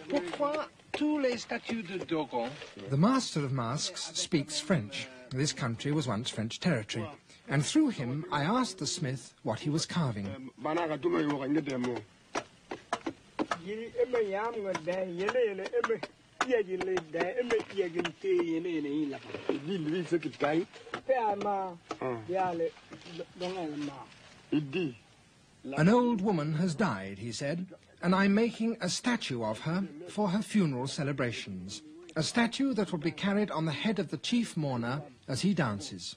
Pourquoi tous les statues de Dogon? The master of masks speaks French. This country was once French territory. And through him, I asked the smith what he was carving. An old woman has died, he said, and I'm making a statue of her for her funeral celebrations. A statue that will be carried on the head of the chief mourner as he dances.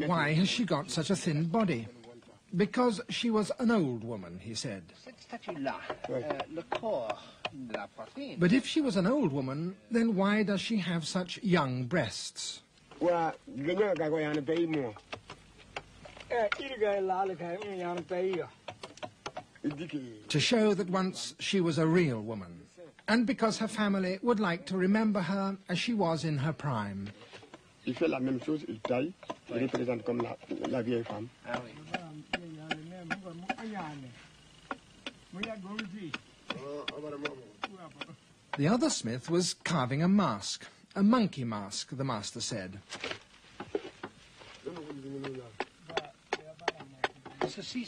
Why has she got such a thin body? Because she was an old woman, he said. But if she was an old woman, then why does she have such young breasts? To show that once she was a real woman, and because her family would like to remember her as she was in her prime. The other smith was carving a mask, a monkey mask, the master said.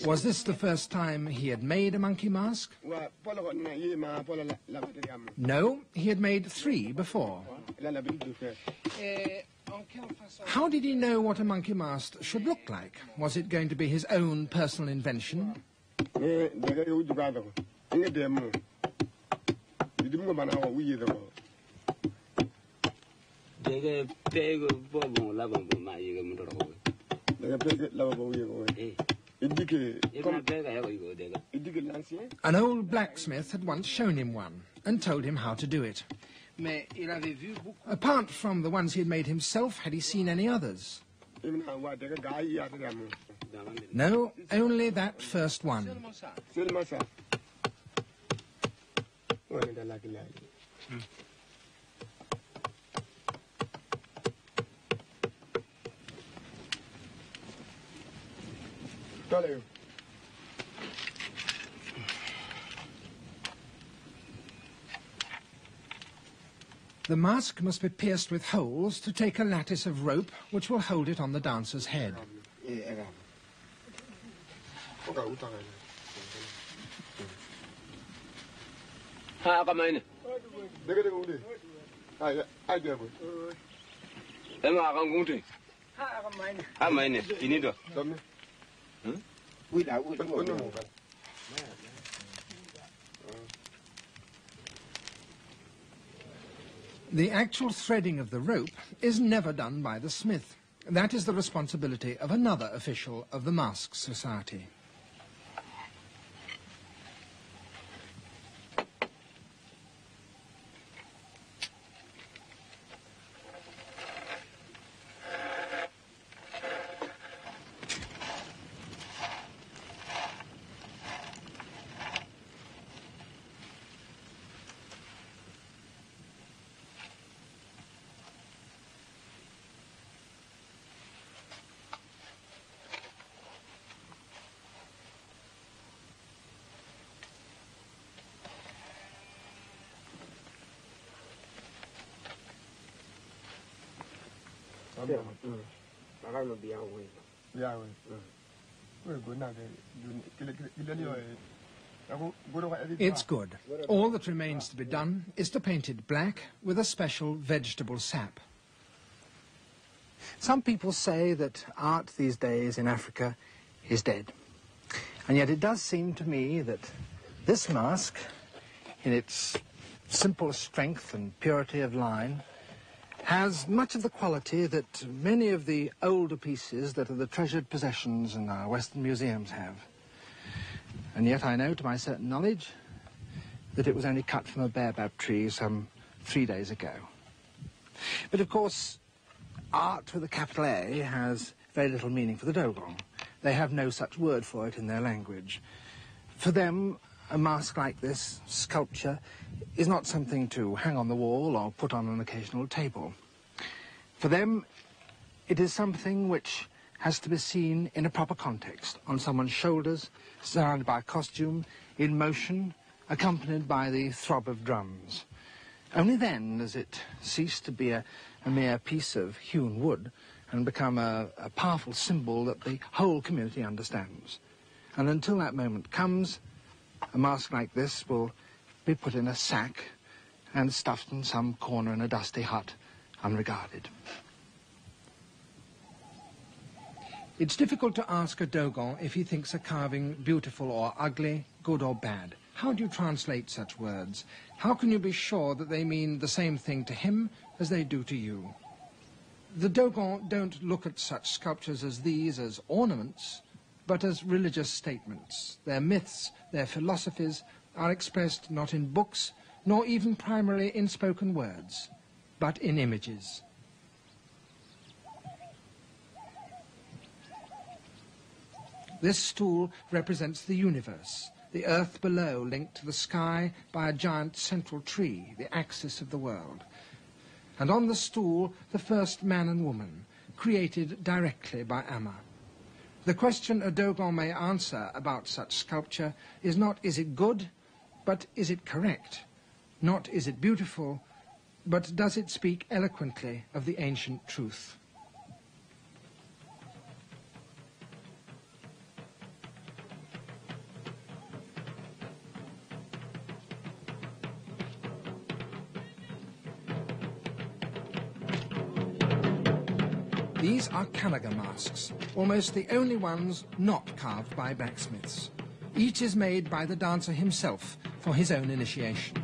Was this the first time he had made a monkey mask? No, he had made 3 before. How did he know what a monkey mask should look like? Was it going to be his own personal invention? An old blacksmith had once shown him one and told him how to do it. Apart from the ones he had made himself, had he seen any others? No, only that first one. The mask must be pierced with holes to take a lattice of rope which will hold it on the dancer's head. The actual threading of the rope is never done by the smith. That is the responsibility of another official of the Mask Society. It's good. All that remains to be done is to paint it black with a special vegetable sap. Some people say that art these days in Africa is dead. And yet it does seem to me that this mask, in its simple strength and purity of line, has much of the quality that many of the older pieces that are the treasured possessions in our Western museums have. And yet I know, to my certain knowledge, that it was only cut from a baobab tree some 3 days ago. But of course, art with a capital A has very little meaning for the Dogon. They have no such word for it in their language. For them, a mask like this, sculpture, is not something to hang on the wall or put on an occasional table. For them, it is something which has to be seen in a proper context, on someone's shoulders, surrounded by costume, in motion, accompanied by the throb of drums. Only then does it cease to be a mere piece of hewn wood and become a powerful symbol that the whole community understands. And until that moment comes, a mask like this will be put in a sack and stuffed in some corner in a dusty hut, unregarded. It's difficult to ask a Dogon if he thinks a carving beautiful or ugly, good or bad. How do you translate such words? How can you be sure that they mean the same thing to him as they do to you? The Dogon don't look at such sculptures as these as ornaments, but as religious statements. Their myths, their philosophies are expressed not in books, nor even primarily in spoken words, but in images. This stool represents the universe, the earth below linked to the sky by a giant central tree, the axis of the world. And on the stool, the first man and woman, created directly by Amma. The question a Dogon may answer about such sculpture is not is it good, but is it correct? Not is it beautiful, but does it speak eloquently of the ancient truth? These are Kanaga masks, almost the only ones not carved by blacksmiths. Each is made by the dancer himself for his own initiation.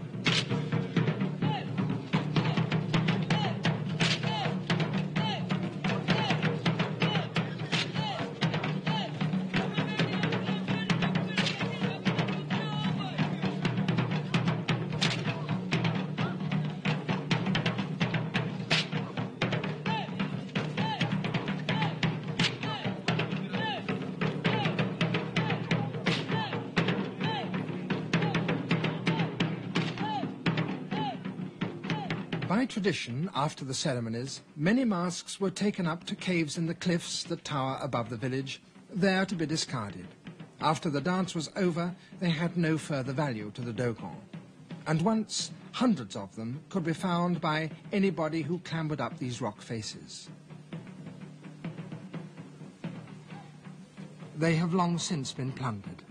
By tradition, after the ceremonies, many masks were taken up to caves in the cliffs that tower above the village, there to be discarded. After the dance was over, they had no further value to the Dogon. And once, hundreds of them could be found by anybody who clambered up these rock faces. They have long since been plundered.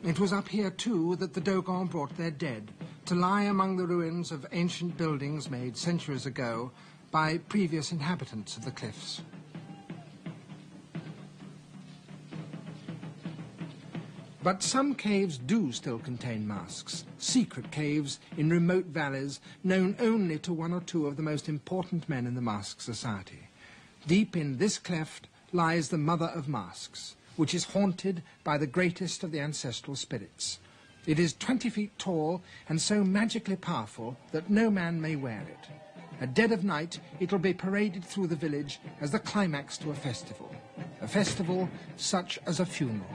It was up here, too, that the Dogon brought their dead, to lie among the ruins of ancient buildings made centuries ago by previous inhabitants of the cliffs. But some caves do still contain masks, secret caves in remote valleys known only to one or two of the most important men in the mask society. Deep in this cleft lies the mother of masks, which is haunted by the greatest of the ancestral spirits. It is 20 feet tall and so magically powerful that no man may wear it. At dead of night, it will be paraded through the village as the climax to a festival such as a funeral.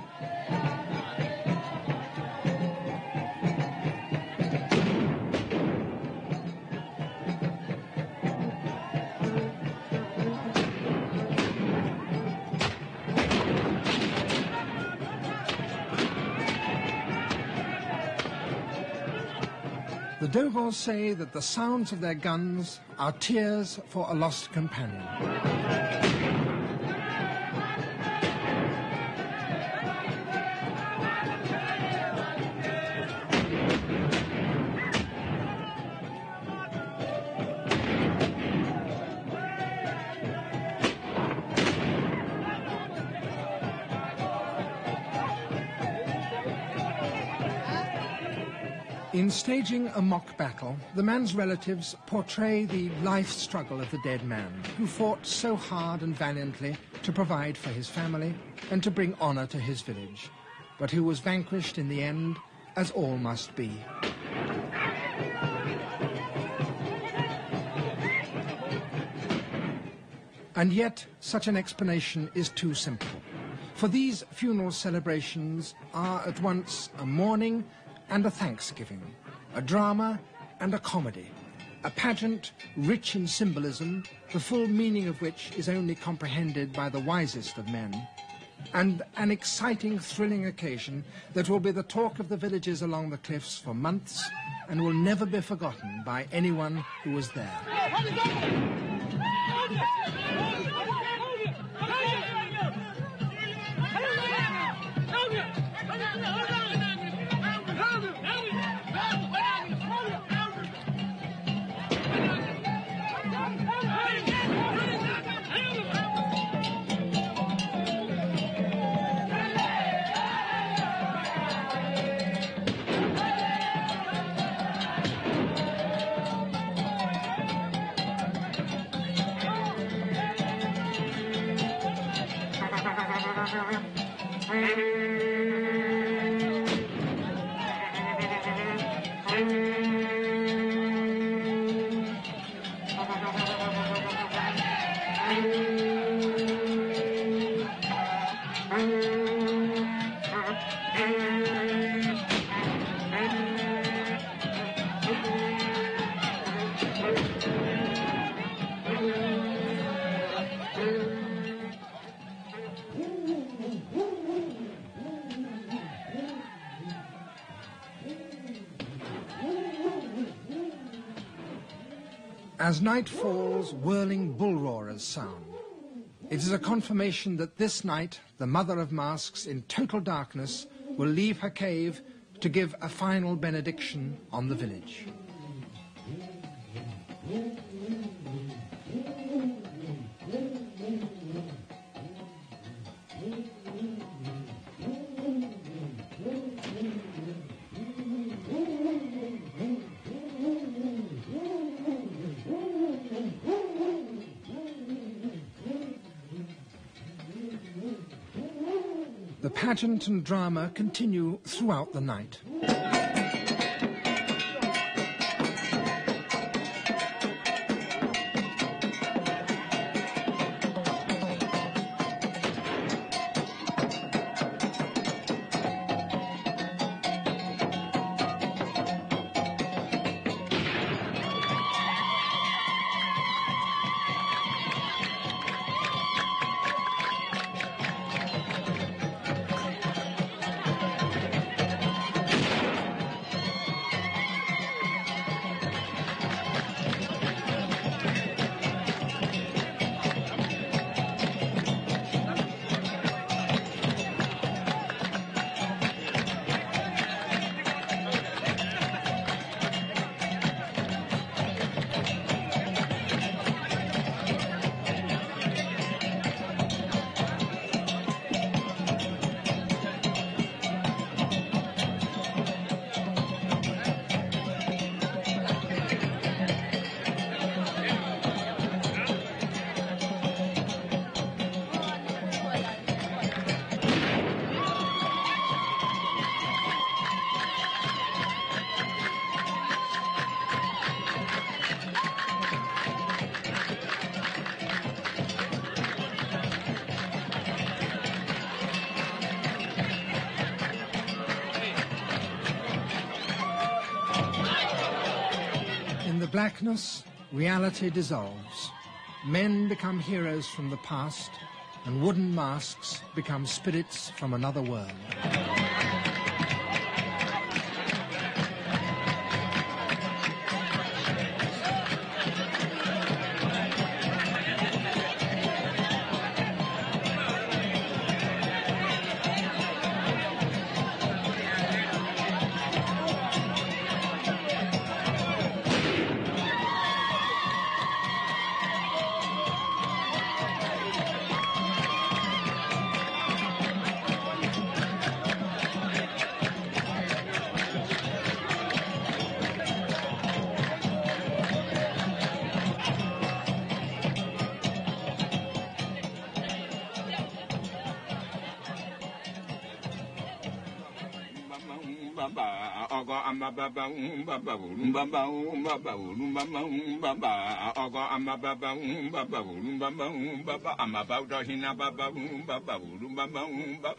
The Dogons say that the sounds of their guns are tears for a lost companion. In staging a mock battle, the man's relatives portray the life struggle of the dead man, who fought so hard and valiantly to provide for his family and to bring honor to his village, but who was vanquished in the end, as all must be. And yet, such an explanation is too simple. For these funeral celebrations are at once a mourning and a thanksgiving, a drama and a comedy, a pageant rich in symbolism, the full meaning of which is only comprehended by the wisest of men, and an exciting, thrilling occasion that will be the talk of the villages along the cliffs for months and will never be forgotten by anyone who was there. As night falls, whirling bull roarers sound. It is a confirmation that this night, the Mother of Masks, in total darkness, will leave her cave to give a final benediction on the village. The pageant and drama continue throughout the night. In the blackness, reality dissolves. Men become heroes from the past, and wooden masks become spirits from another world. baba, ogo amma baba baba baba baba baba, ogo amma baba baba baba amma baba hina baba baba baba